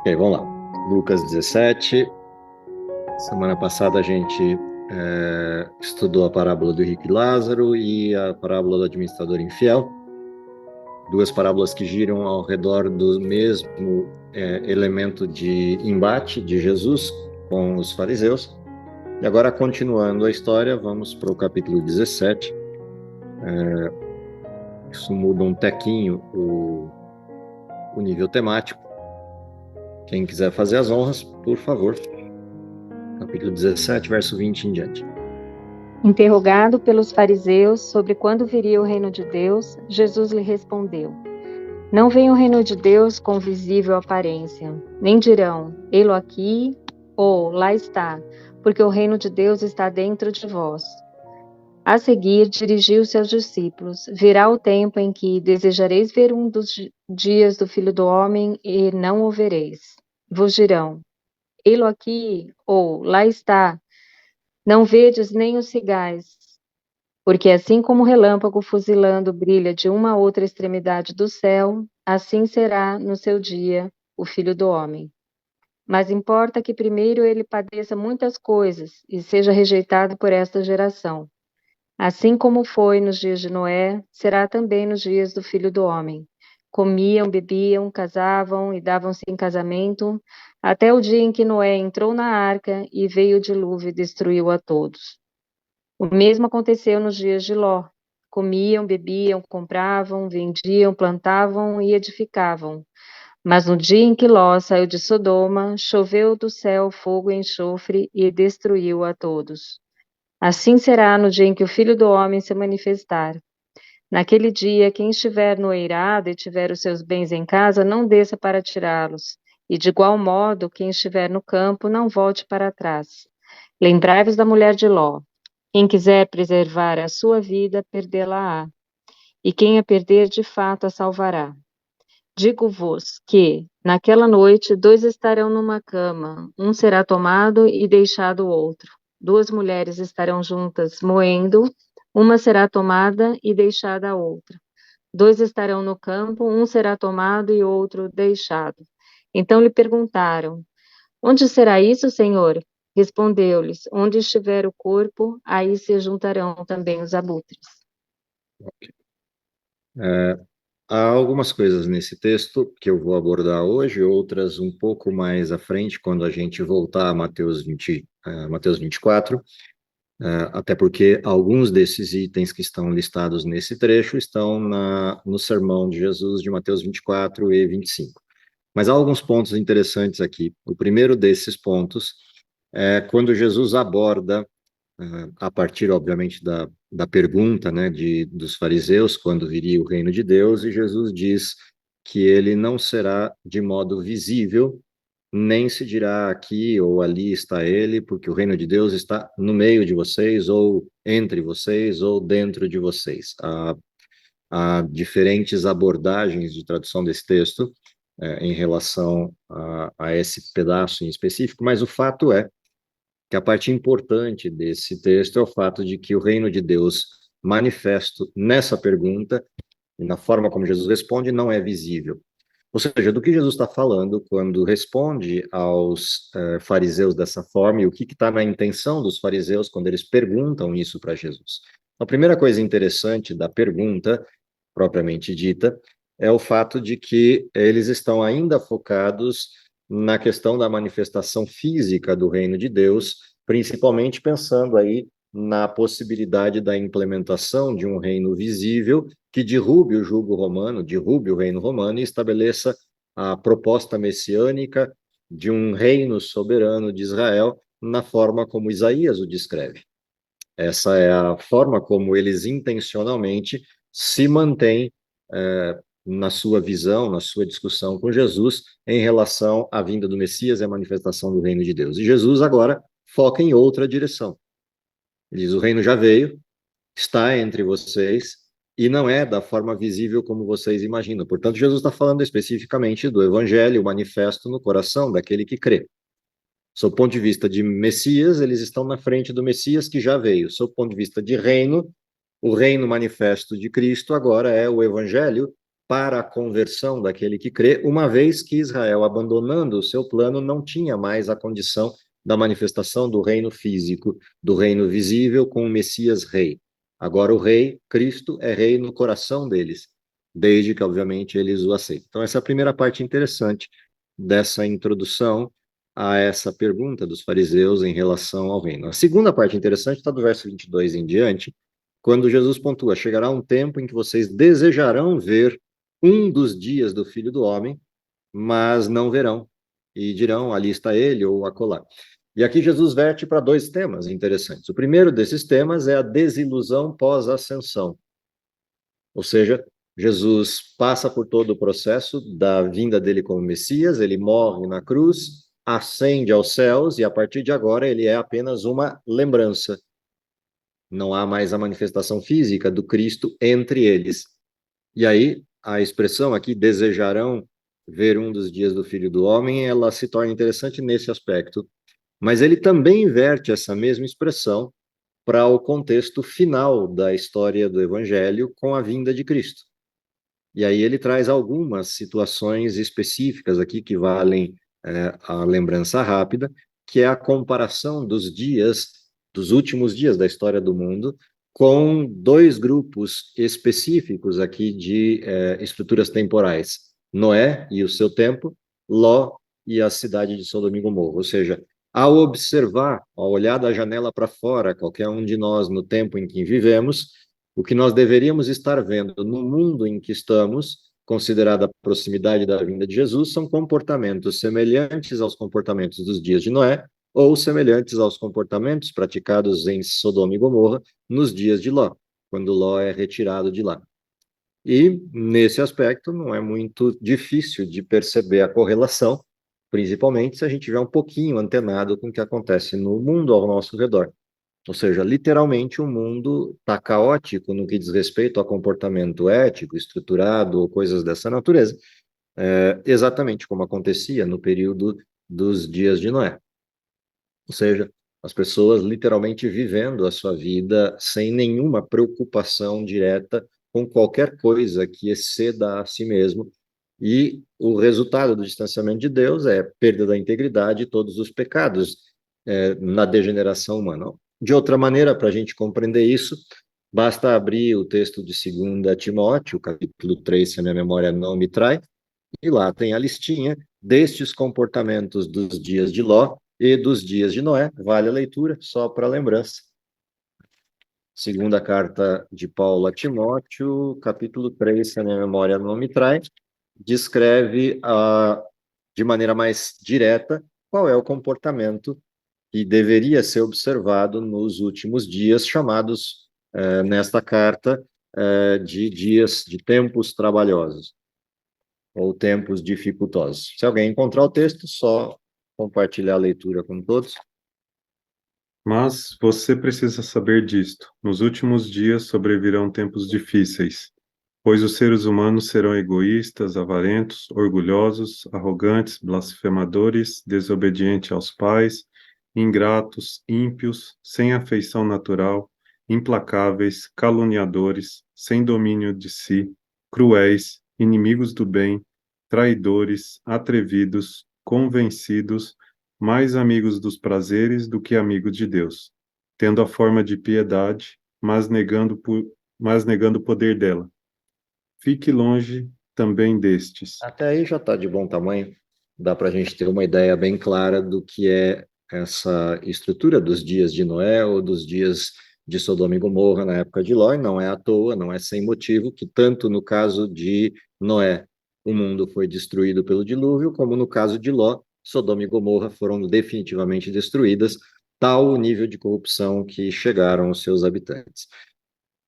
Ok, vamos lá. Lucas 17. Semana passada a gente estudou a parábola do rico e Lázaro e a parábola do administrador infiel. Duas parábolas que giram ao redor do mesmo elemento de embate de Jesus com os fariseus. E agora, continuando a história, vamos para o capítulo 17. Isso muda um tequinho o nível temático. Quem quiser fazer as honras, por favor. Capítulo 17, verso 20 em diante. Interrogado pelos fariseus sobre quando viria o reino de Deus, Jesus lhe respondeu: Não vem o reino de Deus com visível aparência, nem dirão, ei-lo aqui ou lá está, porque o reino de Deus está dentro de vós. A seguir, dirigiu-se aos discípulos: Virá o tempo em que desejareis ver um dos dias do Filho do Homem e não o vereis. Vos dirão, ei-lo aqui ou lá está, não vedes nem os cigais. Porque assim como o relâmpago fuzilando brilha de uma a outra extremidade do céu, assim será no seu dia o Filho do Homem. Mas importa que primeiro ele padeça muitas coisas e seja rejeitado por esta geração. Assim como foi nos dias de Noé, será também nos dias do Filho do Homem. Comiam, bebiam, casavam e davam-se em casamento, até o dia em que Noé entrou na arca e veio o dilúvio e destruiu a todos. O mesmo aconteceu nos dias de Ló. Comiam, bebiam, compravam, vendiam, plantavam e edificavam. Mas no dia em que Ló saiu de Sodoma, choveu do céu fogo e enxofre e destruiu a todos. Assim será no dia em que o Filho do Homem se manifestar. Naquele dia, quem estiver no eirado e tiver os seus bens em casa, não desça para tirá-los. E de igual modo, quem estiver no campo, não volte para trás. Lembrai-vos da mulher de Ló. Quem quiser preservar a sua vida, perdê-la-á. E quem a perder, de fato, a salvará. Digo-vos que, naquela noite, dois estarão numa cama, um será tomado e deixado o outro. Duas mulheres estarão juntas moendo, uma será tomada e deixada a outra. Dois estarão no campo, um será tomado e outro deixado. Então lhe perguntaram: Onde será isso, Senhor? Respondeu-lhes: Onde estiver o corpo, aí se juntarão também os abutres. Há algumas coisas nesse texto que eu vou abordar hoje, outras um pouco mais à frente, quando a gente voltar a Mateus 24, até porque alguns desses itens que estão listados nesse trecho estão no sermão de Jesus de Mateus 24 e 25. Mas há alguns pontos interessantes aqui. O primeiro desses pontos é quando Jesus aborda a partir, obviamente, da pergunta, né, dos fariseus, quando viria o reino de Deus, e Jesus diz que ele não será de modo visível, nem se dirá aqui ou ali está ele, porque o reino de Deus está no meio de vocês, ou entre vocês, ou dentro de vocês. Há diferentes abordagens de tradução desse texto em relação a esse pedaço em específico, mas o fato é que a parte importante desse texto é o fato de que o reino de Deus manifesto nessa pergunta e na forma como Jesus responde não é visível. Ou seja, do que Jesus está falando quando responde aos fariseus dessa forma e o que está na intenção dos fariseus quando eles perguntam isso para Jesus. A primeira coisa interessante da pergunta, propriamente dita, é o fato de que eles estão ainda focados na questão da manifestação física do reino de Deus, principalmente pensando aí na possibilidade da implementação de um reino visível que derrube o jugo romano, derrube o reino romano e estabeleça a proposta messiânica de um reino soberano de Israel na forma como Isaías o descreve. Essa é a forma como eles intencionalmente se mantêm na sua visão, na sua discussão com Jesus em relação à vinda do Messias e à manifestação do reino de Deus. E Jesus agora foca em outra direção. Ele diz: o reino já veio, está entre vocês e não é da forma visível como vocês imaginam. Portanto, Jesus está falando especificamente do evangelho, o manifesto no coração daquele que crê. Sob o ponto de vista de Messias, eles estão na frente do Messias que já veio. Sob o ponto de vista de reino, o reino manifesto de Cristo agora é o evangelho para a conversão daquele que crê, uma vez que Israel, abandonando o seu plano, não tinha mais a condição da manifestação do reino físico, do reino visível com o Messias rei. Agora o rei, Cristo, é rei no coração deles, desde que, obviamente, eles o aceitem. Então, essa é a primeira parte interessante dessa introdução a essa pergunta dos fariseus em relação ao reino. A segunda parte interessante está do verso 22 em diante, quando Jesus pontua: chegará um tempo em que vocês desejarão ver um dos dias do Filho do Homem, mas não verão, e dirão: ali está ele ou acolá. E aqui Jesus verte para dois temas interessantes. O primeiro desses temas é a desilusão pós-ascensão. Ou seja, Jesus passa por todo o processo da vinda dele como Messias, ele morre na cruz, ascende aos céus, e a partir de agora ele é apenas uma lembrança. Não há mais a manifestação física do Cristo entre eles. E aí, a expressão aqui, desejarão ver um dos dias do Filho do Homem, ela se torna interessante nesse aspecto. Mas ele também inverte essa mesma expressão para o contexto final da história do Evangelho com a vinda de Cristo. E aí ele traz algumas situações específicas aqui que valem a lembrança rápida, que é a comparação dos dias, dos últimos dias da história do mundo, com dois grupos específicos aqui de estruturas temporais: Noé e o seu tempo, Ló e a cidade de Sodoma e Gomorra. Ou seja, ao observar, ao olhar da janela para fora, qualquer um de nós no tempo em que vivemos, o que nós deveríamos estar vendo no mundo em que estamos, considerada a proximidade da vinda de Jesus, são comportamentos semelhantes aos comportamentos dos dias de Noé, ou semelhantes aos comportamentos praticados em Sodoma e Gomorra nos dias de Ló, quando Ló é retirado de lá. E, nesse aspecto, não é muito difícil de perceber a correlação, principalmente se a gente estiver um pouquinho antenado com o que acontece no mundo ao nosso redor. Ou seja, literalmente o mundo está caótico no que diz respeito a comportamento ético, estruturado ou coisas dessa natureza, exatamente como acontecia no período dos dias de Noé. Ou seja, as pessoas literalmente vivendo a sua vida sem nenhuma preocupação direta com qualquer coisa que exceda a si mesmo. E o resultado do distanciamento de Deus é perda da integridade e todos os pecados na degeneração humana. De outra maneira, para a gente compreender isso, basta abrir o texto de 2 Timóteo, capítulo 3, se a minha memória não me trai, e lá tem a listinha destes comportamentos dos dias de Ló e dos dias de Noé. Vale a leitura, só para lembrança. Segunda carta de Paulo a Timóteo, capítulo 3, se a minha memória não me trai, descreve de maneira mais direta qual é o comportamento que deveria ser observado nos últimos dias, chamados nesta carta de dias, de tempos trabalhosos, ou tempos dificultosos. Se alguém encontrar o texto, só compartilhar a leitura com todos. Mas você precisa saber disto: nos últimos dias sobrevirão tempos difíceis, pois os seres humanos serão egoístas, avarentos, orgulhosos, arrogantes, blasfemadores, desobedientes aos pais, ingratos, ímpios, sem afeição natural, implacáveis, caluniadores, sem domínio de si, cruéis, inimigos do bem, traidores, atrevidos, convencidos, mais amigos dos prazeres do que amigos de Deus, tendo a forma de piedade, mas negando o poder dela. Fique longe também destes. Até aí já está de bom tamanho. Dá para a gente ter uma ideia bem clara do que é essa estrutura dos dias de Noé ou dos dias de Sodoma e Gomorra na época de Ló. E não é à toa, não é sem motivo que tanto no caso de Noé o mundo foi destruído pelo dilúvio, como no caso de Ló, Sodoma e Gomorra foram definitivamente destruídas, tal o nível de corrupção que chegaram aos seus habitantes.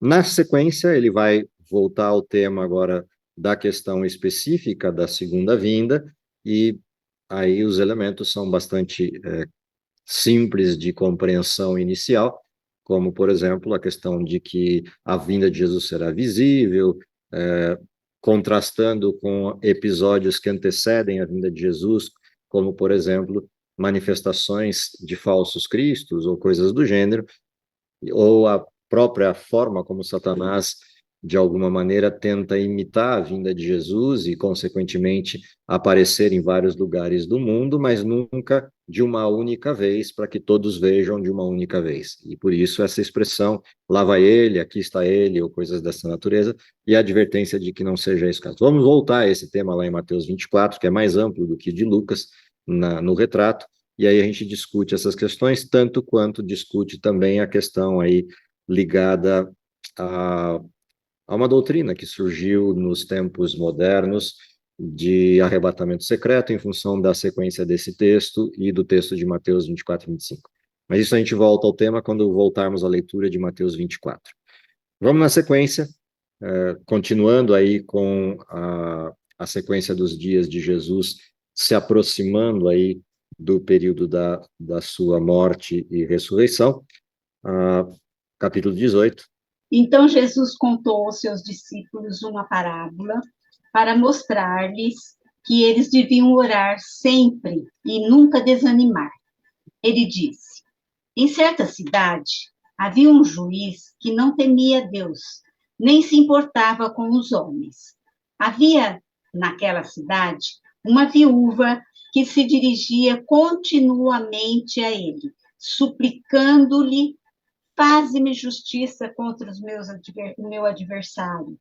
Na sequência, ele vai voltar ao tema agora da questão específica da segunda vinda, e aí os elementos são bastante simples de compreensão inicial, como, por exemplo, a questão de que a vinda de Jesus será visível, contrastando com episódios que antecedem a vinda de Jesus, como, por exemplo, manifestações de falsos cristos ou coisas do gênero, ou a própria forma como Satanás de alguma maneira, tenta imitar a vinda de Jesus e, consequentemente, aparecer em vários lugares do mundo, mas nunca de uma única vez, para que todos vejam de uma única vez. E por isso essa expressão, lá vai ele, aqui está ele, ou coisas dessa natureza, e a advertência de que não seja esse caso. Vamos voltar a esse tema lá em Mateus 24, que é mais amplo do que de Lucas, no retrato, e aí a gente discute essas questões, tanto quanto discute também a questão aí ligada a uma doutrina que surgiu nos tempos modernos de arrebatamento secreto em função da sequência desse texto e do texto de Mateus 24 e 25. Mas isso a gente volta ao tema quando voltarmos à leitura de Mateus 24. Vamos na sequência, continuando aí com a sequência dos dias de Jesus, se aproximando aí do período da sua morte e ressurreição, capítulo 18. Então Jesus contou aos seus discípulos uma parábola para mostrar-lhes que eles deviam orar sempre e nunca desanimar. Ele disse: em certa cidade havia um juiz que não temia Deus, nem se importava com os homens. Havia naquela cidade uma viúva que se dirigia continuamente a ele, suplicando-lhe: faze-me justiça contra o meu adversário.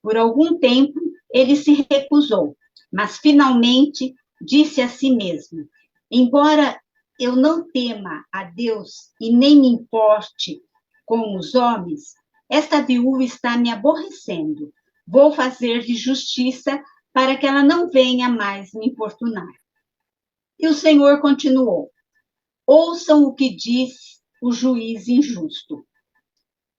Por algum tempo, ele se recusou, mas finalmente disse a si mesmo: embora eu não tema a Deus e nem me importe com os homens, esta viúva está me aborrecendo. Vou fazer-lhe justiça para que ela não venha mais me importunar. E o Senhor continuou: ouçam o que diz o juiz injusto.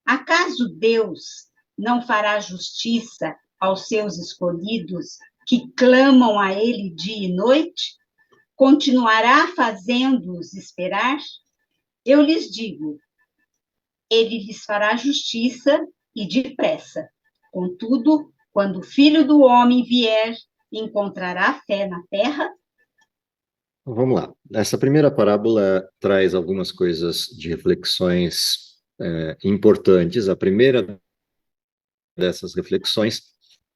Acaso Deus não fará justiça aos seus escolhidos que clamam a ele dia e noite? Continuará fazendo-os esperar? Eu lhes digo, ele lhes fará justiça e depressa. Contudo, quando o Filho do Homem vier, encontrará fé na terra? Vamos lá. Essa primeira parábola traz algumas coisas de reflexões importantes. A primeira dessas reflexões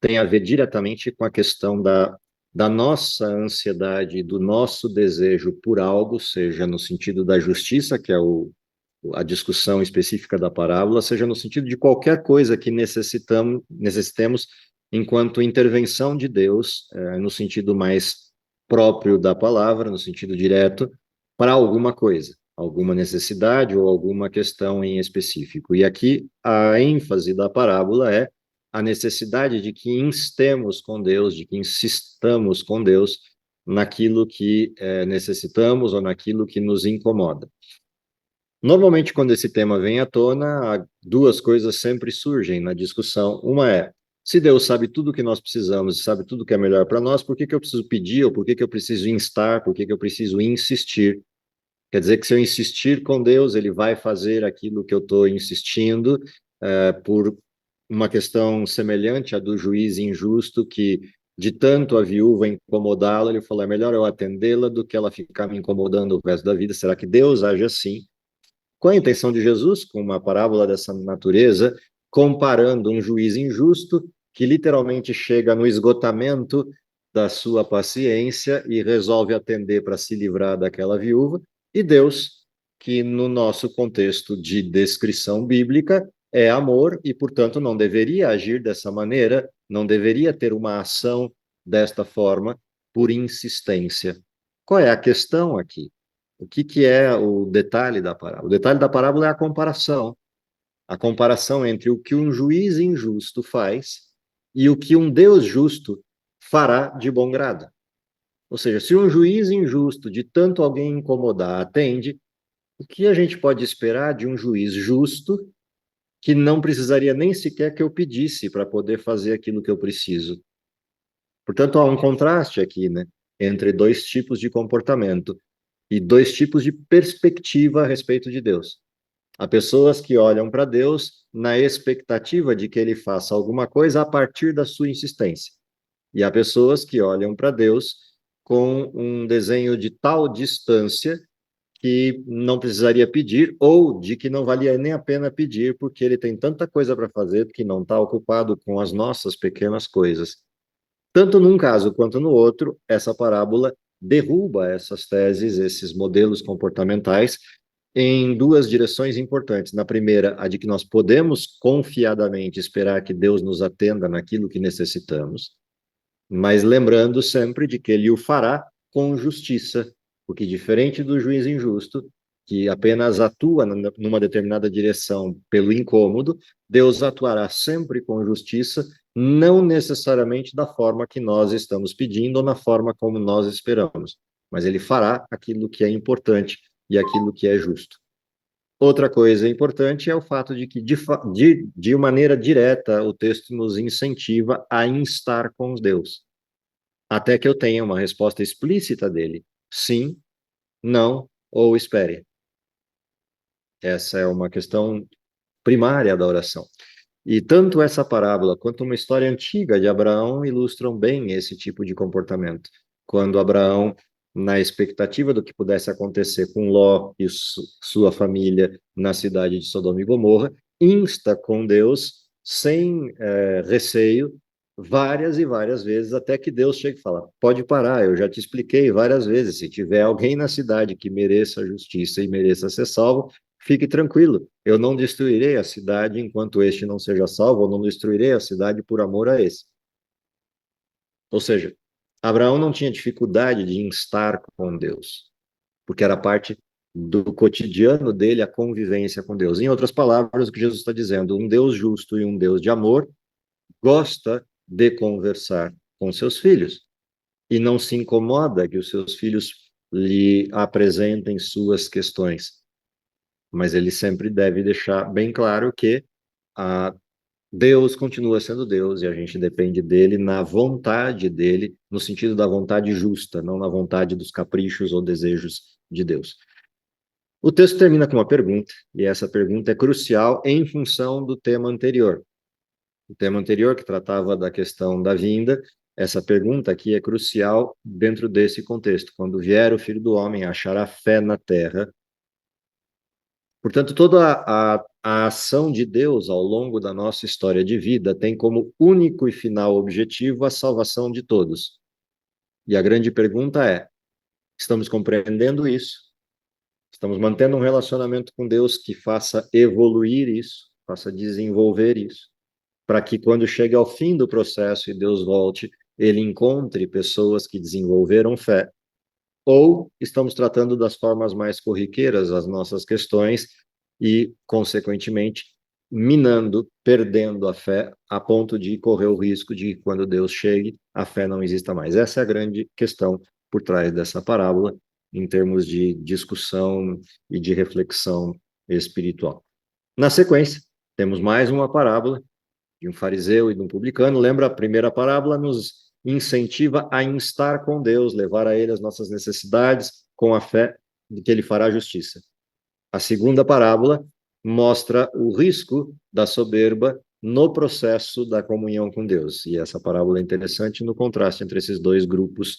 tem a ver diretamente com a questão da nossa ansiedade, do nosso desejo por algo, seja no sentido da justiça, que é a discussão específica da parábola, seja no sentido de qualquer coisa que necessitemos enquanto intervenção de Deus, no sentido mais próprio da palavra, no sentido direto, para alguma coisa, alguma necessidade ou alguma questão em específico. E aqui a ênfase da parábola é a necessidade de que instemos com Deus, de que insistamos com Deus naquilo que necessitamos ou naquilo que nos incomoda. Normalmente, quando esse tema vem à tona, duas coisas sempre surgem na discussão. Uma é: se Deus sabe tudo o que nós precisamos e sabe tudo o que é melhor para nós, por que eu preciso pedir, ou por que eu preciso instar, por que eu preciso insistir? Quer dizer que se eu insistir com Deus, ele vai fazer aquilo que eu estou insistindo, por uma questão semelhante à do juiz injusto, que de tanto a viúva incomodá-la, ele falou: é melhor eu atendê-la do que ela ficar me incomodando o resto da vida. Será que Deus age assim? Qual a intenção de Jesus com uma parábola dessa natureza, comparando um juiz injusto que literalmente chega no esgotamento da sua paciência e resolve atender para se livrar daquela viúva, e Deus, que no nosso contexto de descrição bíblica é amor e, portanto, não deveria agir dessa maneira, não deveria ter uma ação desta forma por insistência. Qual é a questão aqui? O que é o detalhe da parábola? O detalhe da parábola é a comparação entre o que um juiz injusto faz e o que um Deus justo fará de bom grado. Ou seja, se um juiz injusto de tanto alguém incomodar atende, o que a gente pode esperar de um juiz justo que não precisaria nem sequer que eu pedisse para poder fazer aquilo que eu preciso? Portanto, há um contraste aqui, né, entre dois tipos de comportamento e dois tipos de perspectiva a respeito de Deus. Há pessoas que olham para Deus na expectativa de que ele faça alguma coisa a partir da sua insistência. E há pessoas que olham para Deus com um desenho de tal distância que não precisaria pedir, ou de que não valia nem a pena pedir, porque ele tem tanta coisa para fazer que não está ocupado com as nossas pequenas coisas. Tanto num caso quanto no outro, essa parábola derruba essas teses, esses modelos comportamentais, em duas direções importantes. Na primeira, a de que nós podemos confiadamente esperar que Deus nos atenda naquilo que necessitamos, mas lembrando sempre de que ele o fará com justiça, porque diferente do juiz injusto, que apenas atua numa determinada direção pelo incômodo, Deus atuará sempre com justiça, não necessariamente da forma que nós estamos pedindo ou na forma como nós esperamos, mas ele fará aquilo que é importante e aquilo que é justo. Outra coisa importante é o fato de que, de maneira direta, o texto nos incentiva a instar com Deus, até que eu tenha uma resposta explícita dele: sim, não ou espere. Essa é uma questão primária da oração. E tanto essa parábola quanto uma história antiga de Abraão ilustram bem esse tipo de comportamento. Quando Abraão, na expectativa do que pudesse acontecer com Ló e sua família na cidade de Sodoma e Gomorra, insta com Deus, sem receio, várias e várias vezes, até que Deus chegue e fala: pode parar, eu já te expliquei várias vezes, se tiver alguém na cidade que mereça justiça e mereça ser salvo, fique tranquilo, eu não destruirei a cidade enquanto este não seja salvo, ou não destruirei a cidade por amor a esse. Ou seja, Abraão não tinha dificuldade de instar com Deus, porque era parte do cotidiano dele a convivência com Deus. Em outras palavras, o que Jesus está dizendo: um Deus justo e um Deus de amor gosta de conversar com seus filhos e não se incomoda que os seus filhos lhe apresentem suas questões. Mas ele sempre deve deixar bem claro que Deus continua sendo Deus e a gente depende dele na vontade dele, no sentido da vontade justa, não na vontade dos caprichos ou desejos de Deus. O texto termina com uma pergunta, e essa pergunta é crucial em função do tema anterior. O tema anterior, que tratava da questão da vinda, essa pergunta aqui é crucial dentro desse contexto. Quando vier o Filho do Homem, achará fé na terra. Portanto, toda a ação de Deus ao longo da nossa história de vida tem como único e final objetivo a salvação de todos. E a grande pergunta é: estamos compreendendo isso? Estamos mantendo um relacionamento com Deus que faça evoluir isso, faça desenvolver isso, para que quando chegue ao fim do processo e Deus volte, ele encontre pessoas que desenvolveram fé? Ou estamos tratando das formas mais corriqueiras as nossas questões e, consequentemente, minando, perdendo a fé, a ponto de correr o risco de, quando Deus chegue, a fé não exista mais? Essa é a grande questão por trás dessa parábola, em termos de discussão e de reflexão espiritual. Na sequência, temos mais uma parábola de um fariseu e de um publicano. Lembra, a primeira parábola nos incentiva a instar com Deus, levar a ele as nossas necessidades, com a fé de que ele fará justiça. A segunda parábola mostra o risco da soberba no processo da comunhão com Deus. E essa parábola é interessante no contraste entre esses dois grupos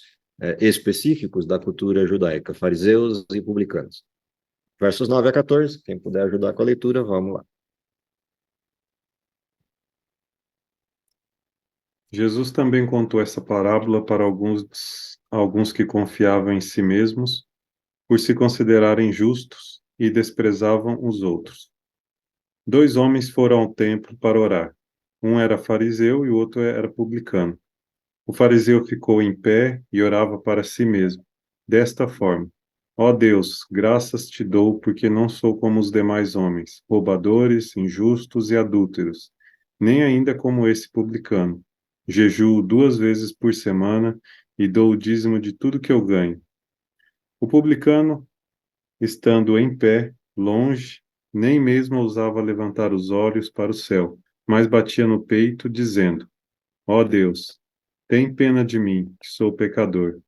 específicos da cultura judaica, fariseus e publicanos. Versos 9 a 14, quem puder ajudar com a leitura, vamos lá. Jesus também contou essa parábola para alguns que confiavam em si mesmos, por se considerarem justos e desprezavam os outros. 2 homens foram ao templo para orar. Um era fariseu e o outro era publicano. O fariseu ficou em pé e orava para si mesmo, desta forma: ó Deus, graças te dou porque não sou como os demais homens, roubadores, injustos e adúlteros, nem ainda como esse publicano. Jejuo 2 vezes por semana e dou o dízimo de tudo que eu ganho. O publicano, estando em pé, longe, nem mesmo ousava levantar os olhos para o céu, mas batia no peito, dizendo: ó Deus, tem pena de mim, que sou pecador.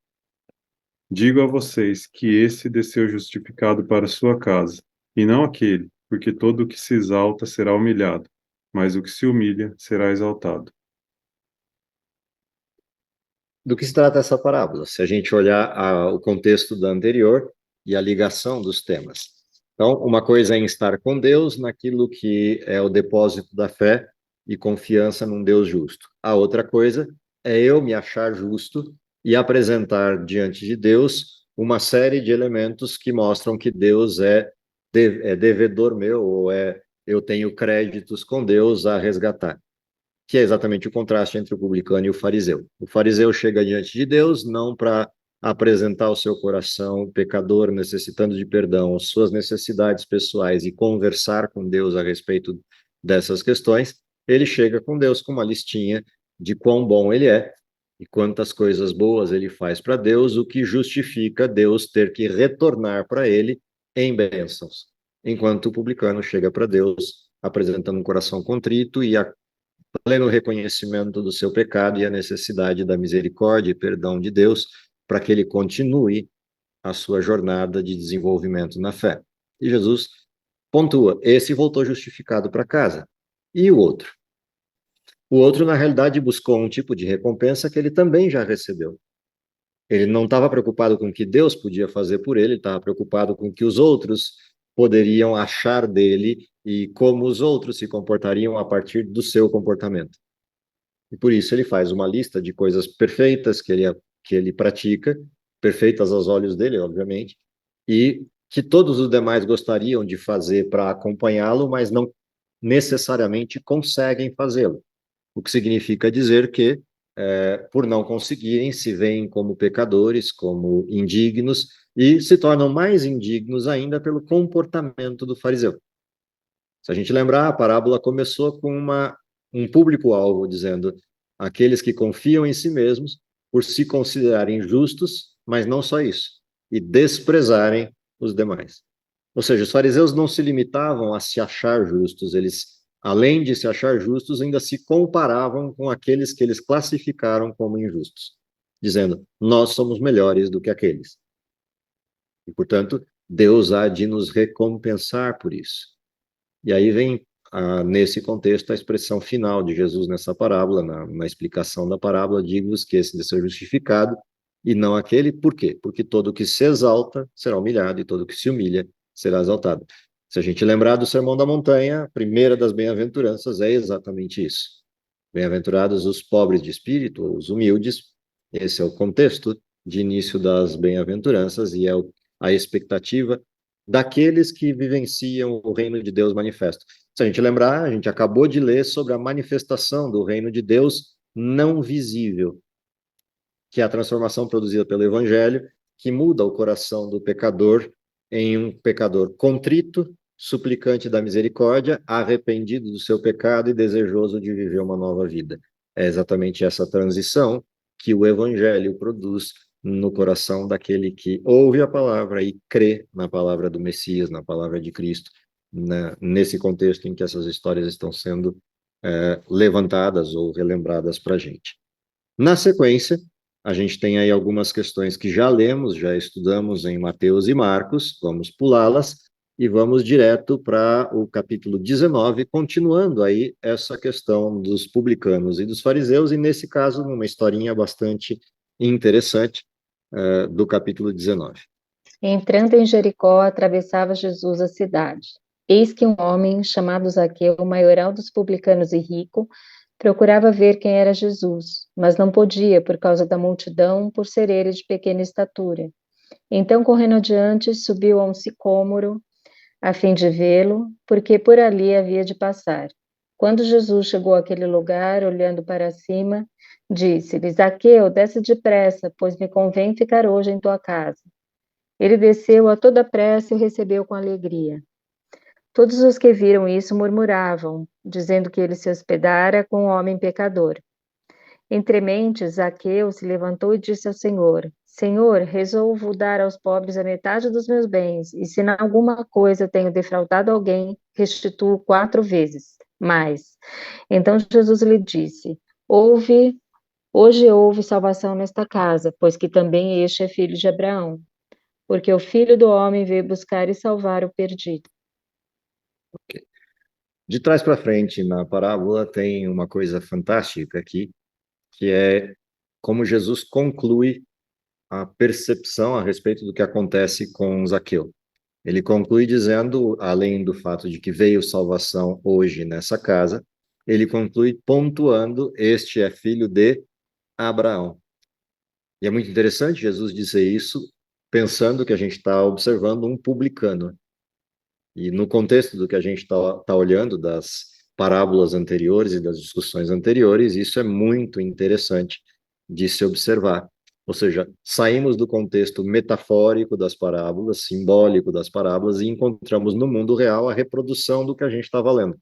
Digo a vocês que esse desceu justificado para sua casa, e não aquele, porque todo o que se exalta será humilhado, mas o que se humilha será exaltado. Do que se trata essa parábola? Se a gente olhar o contexto da anterior, e a ligação dos temas. Então, uma coisa é estar com Deus naquilo que é o depósito da fé e confiança num Deus justo. A outra coisa é eu me achar justo e apresentar diante de Deus uma série de elementos que mostram que Deus é devedor meu, ou eu tenho créditos com Deus a resgatar, que é exatamente o contraste entre o publicano e o fariseu. O fariseu chega diante de Deus não para apresentar o seu coração pecador, necessitando de perdão, as suas necessidades pessoais e conversar com Deus a respeito dessas questões. Ele chega com Deus com uma listinha de quão bom ele é e quantas coisas boas ele faz para Deus, o que justifica Deus ter que retornar para ele em bênçãos. Enquanto o publicano chega para Deus apresentando um coração contrito e a pleno reconhecimento do seu pecado e a necessidade da misericórdia e perdão de Deus para que ele continue a sua jornada de desenvolvimento na fé. E Jesus pontua, esse voltou justificado para casa. E o outro? O outro, na realidade, buscou um tipo de recompensa que ele também já recebeu. Ele não estava preocupado com o que Deus podia fazer por ele, estava preocupado com o que os outros poderiam achar dele e como os outros se comportariam a partir do seu comportamento. E por isso ele faz uma lista de coisas perfeitas que ele pratica, perfeitas aos olhos dele, obviamente, e que todos os demais gostariam de fazer para acompanhá-lo, mas não necessariamente conseguem fazê-lo. O que significa dizer que, por não conseguirem, se veem como pecadores, como indignos, e se tornam mais indignos ainda pelo comportamento do fariseu. Se a gente lembrar, a parábola começou com um público-alvo, dizendo aqueles que confiam em si mesmos por se considerarem justos, mas não só isso, e desprezarem os demais. Ou seja, os fariseus não se limitavam a se achar justos, eles, além de se achar justos, ainda se comparavam com aqueles que eles classificaram como injustos, dizendo, nós somos melhores do que aqueles. E, portanto, Deus há de nos recompensar por isso. E aí vem, nesse contexto, a expressão final de Jesus nessa parábola, na explicação da parábola, digo-vos que esse de ser justificado, e não aquele, por quê? Porque todo que se exalta será humilhado, e todo que se humilha será exaltado. Se a gente lembrar do Sermão da Montanha, a primeira das bem-aventuranças é exatamente isso. Bem-aventurados os pobres de espírito, ou os humildes, esse é o contexto de início das bem-aventuranças, e é a expectativa daqueles que vivenciam o reino de Deus manifesto. Se a gente lembrar, a gente acabou de ler sobre a manifestação do reino de Deus não visível, que é a transformação produzida pelo Evangelho, que muda o coração do pecador em um pecador contrito, suplicante da misericórdia, arrependido do seu pecado e desejoso de viver uma nova vida. É exatamente essa transição que o Evangelho produz no coração daquele que ouve a palavra e crê na palavra do Messias, na palavra de Cristo, nesse contexto em que essas histórias estão sendo levantadas ou relembradas para a gente. Na sequência, a gente tem aí algumas questões que já lemos, já estudamos em Mateus e Marcos, vamos pulá-las e vamos direto para o capítulo 19, continuando aí essa questão dos publicanos e dos fariseus, e nesse caso, numa historinha bastante interessante, do capítulo 19. Entrando em Jericó, atravessava Jesus a cidade. Eis que um homem, chamado Zaqueu, maioral dos publicanos e rico, procurava ver quem era Jesus, mas não podia por causa da multidão, por ser ele de pequena estatura. Então, correndo adiante, subiu a um sicômoro, a fim de vê-lo, porque por ali havia de passar. Quando Jesus chegou àquele lugar, olhando para cima, disse-lhe, Zaqueu, desce depressa, pois me convém ficar hoje em tua casa. Ele desceu a toda pressa e o recebeu com alegria. Todos os que viram isso murmuravam, dizendo que ele se hospedara com um homem pecador. Entre mentes, Zaqueu se levantou e disse ao Senhor, Senhor, resolvo dar aos pobres a metade dos meus bens, e se em alguma coisa tenho defraudado alguém, restituo 4 vezes mais. Então Jesus lhe disse, hoje houve salvação nesta casa, pois que também este é filho de Abraão, porque o Filho do Homem veio buscar e salvar o perdido. Okay. De trás para frente, na parábola, tem uma coisa fantástica aqui, que é como Jesus conclui a percepção a respeito do que acontece com Zaqueu. Ele conclui dizendo, além do fato de que veio salvação hoje nessa casa, ele conclui pontuando: este é filho de Abraão. E é muito interessante Jesus dizer isso, pensando que a gente está observando um publicano. E no contexto do que a gente está olhando, das parábolas anteriores e das discussões anteriores, isso é muito interessante de se observar. Ou seja, saímos do contexto metafórico das parábolas, simbólico das parábolas, e encontramos no mundo real a reprodução do que a gente estava lendo.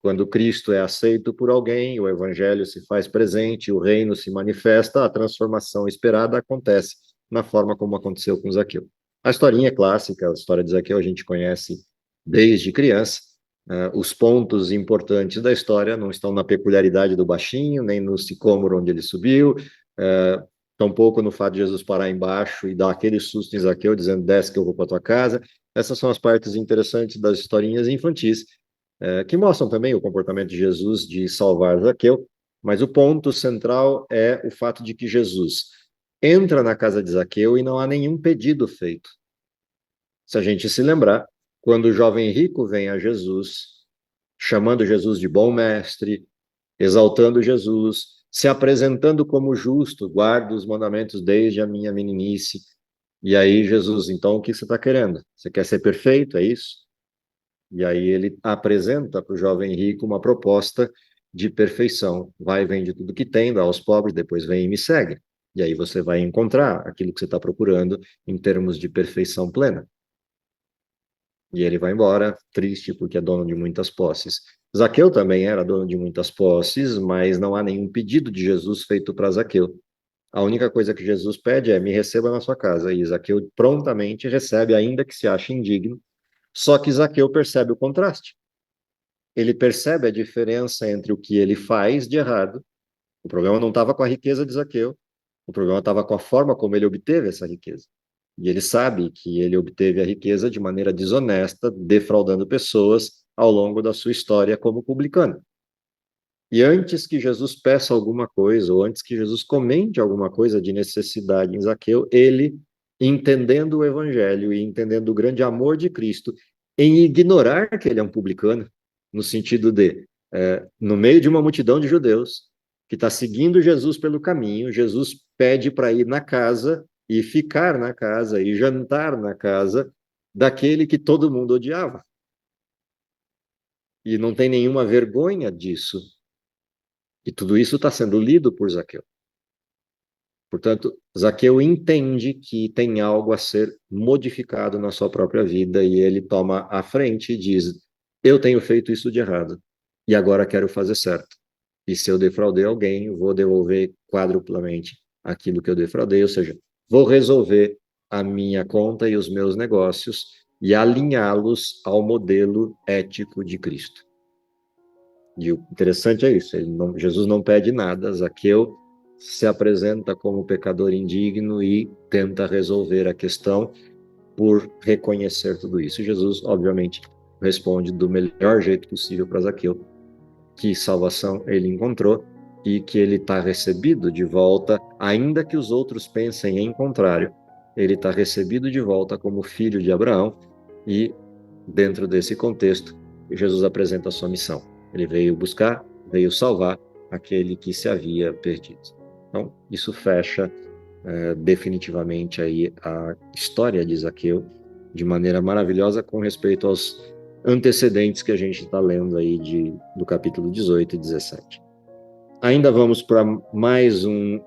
Quando Cristo é aceito por alguém, o evangelho se faz presente, o reino se manifesta, a transformação esperada acontece na forma como aconteceu com Zaqueu. A historinha é clássica, a história de Zaqueu a gente conhece desde criança. Os pontos importantes da história não estão na peculiaridade do baixinho, nem no sicômoro onde ele subiu, tampouco no fato de Jesus parar embaixo e dar aquele susto em Zaqueu, dizendo: desce que eu vou para tua casa. Essas são as partes interessantes das historinhas infantis, que mostram também o comportamento de Jesus de salvar Zaqueu, mas o ponto central é o fato de que Jesus entra na casa de Zaqueu e não há nenhum pedido feito. Se a gente se lembrar, quando o jovem rico vem a Jesus, chamando Jesus de bom mestre, exaltando Jesus, se apresentando como justo, guardo os mandamentos desde a minha meninice. E aí Jesus: então o que você está querendo? Você quer ser perfeito, é isso? E aí ele apresenta para o jovem rico uma proposta de perfeição. Vai, vende tudo que tem, dá aos pobres, depois vem e me segue. E aí você vai encontrar aquilo que você está procurando em termos de perfeição plena. E ele vai embora, triste, porque é dono de muitas posses. Zaqueu também era dono de muitas posses, mas não há nenhum pedido de Jesus feito para Zaqueu. A única coisa que Jesus pede é: me receba na sua casa. E Zaqueu prontamente recebe, ainda que se ache indigno. Só que Zaqueu percebe o contraste. Ele percebe a diferença entre o que ele faz de errado. O problema não estava com a riqueza de Zaqueu, o problema estava com a forma como ele obteve essa riqueza. E ele sabe que ele obteve a riqueza de maneira desonesta, defraudando pessoas ao longo da sua história como publicano. E antes que Jesus peça alguma coisa, ou antes que Jesus comente alguma coisa de necessidade em Zaqueu, ele, entendendo o evangelho e entendendo o grande amor de Cristo, em ignorar que ele é um publicano, no sentido de, no meio de uma multidão de judeus que está seguindo Jesus pelo caminho, Jesus pede para ir na casa e ficar na casa e jantar na casa daquele que todo mundo odiava. E não tem nenhuma vergonha disso. E tudo isso está sendo lido por Zaqueu. Portanto, Zaqueu entende que tem algo a ser modificado na sua própria vida e ele toma a frente e diz: eu tenho feito isso de errado e agora quero fazer certo. E se eu defraudei alguém, eu vou devolver quadruplamente aquilo que eu defraudei, ou seja, vou resolver a minha conta e os meus negócios e alinhá-los ao modelo ético de Cristo. E o interessante é isso, Jesus não pede nada, Zaqueu se apresenta como pecador indigno e tenta resolver a questão por reconhecer tudo isso. Jesus, obviamente, responde do melhor jeito possível para Zaqueu, que salvação ele encontrou e que ele está recebido de volta, ainda que os outros pensem em contrário. Ele está recebido de volta como filho de Abraão e, dentro desse contexto, Jesus apresenta a sua missão. Ele veio buscar, veio salvar aquele que se havia perdido. Então, isso fecha definitivamente aí a história de Zaqueu de maneira maravilhosa com respeito aos antecedentes que a gente está lendo aí do capítulo 18 e 17. Ainda vamos para mais um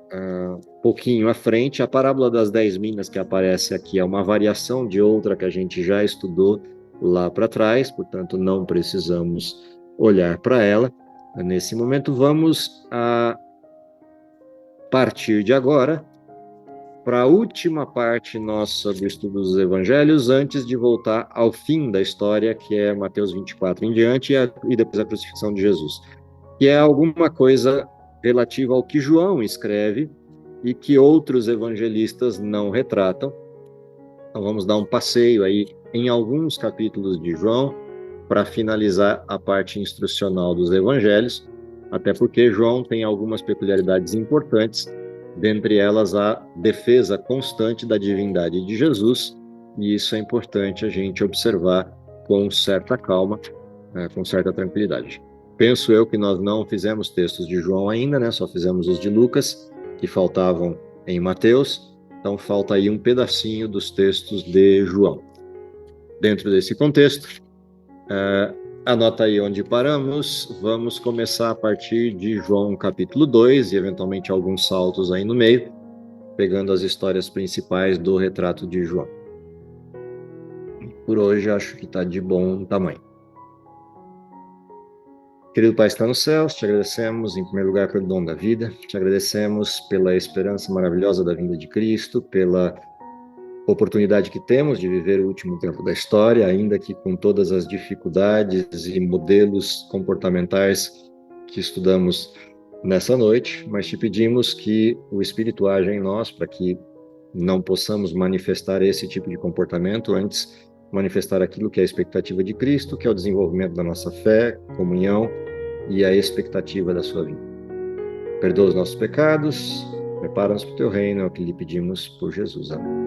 pouquinho à frente. A parábola das 10 minas que aparece aqui é uma variação de outra que a gente já estudou lá para trás, portanto não precisamos olhar para ela. Nesse momento, vamos a partir de agora para a última parte nossa do estudo dos evangelhos, antes de voltar ao fim da história, que é Mateus 24 em diante, e depois a crucifixão de Jesus, que é alguma coisa relativa ao que João escreve e que outros evangelistas não retratam. Então vamos dar um passeio aí em alguns capítulos de João para finalizar a parte instrucional dos evangelhos, até porque João tem algumas peculiaridades importantes dentre elas a defesa constante da divindade de Jesus, e isso é importante a gente observar com certa calma, com certa tranquilidade. Penso eu que nós não fizemos textos de João ainda, né? Só fizemos os de Lucas, que faltavam em Mateus, então falta aí um pedacinho dos textos de João. Dentro desse contexto, anota aí onde paramos, vamos começar a partir de João capítulo 2 e eventualmente alguns saltos aí no meio, pegando as histórias principais do retrato de João. Por hoje acho que está de bom tamanho. Querido Pai que está nos céus, te agradecemos em primeiro lugar pelo dom da vida, te agradecemos pela esperança maravilhosa da vinda de Cristo, pela oportunidade que temos de viver o último tempo da história, ainda que com todas as dificuldades e modelos comportamentais que estudamos nessa noite, mas te pedimos que o Espírito haja em nós para que não possamos manifestar esse tipo de comportamento, antes manifestar aquilo que é a expectativa de Cristo, que é o desenvolvimento da nossa fé, comunhão e a expectativa da sua vida. Perdoa os nossos pecados, prepara-nos para o teu reino, é o que lhe pedimos por Jesus. Amém.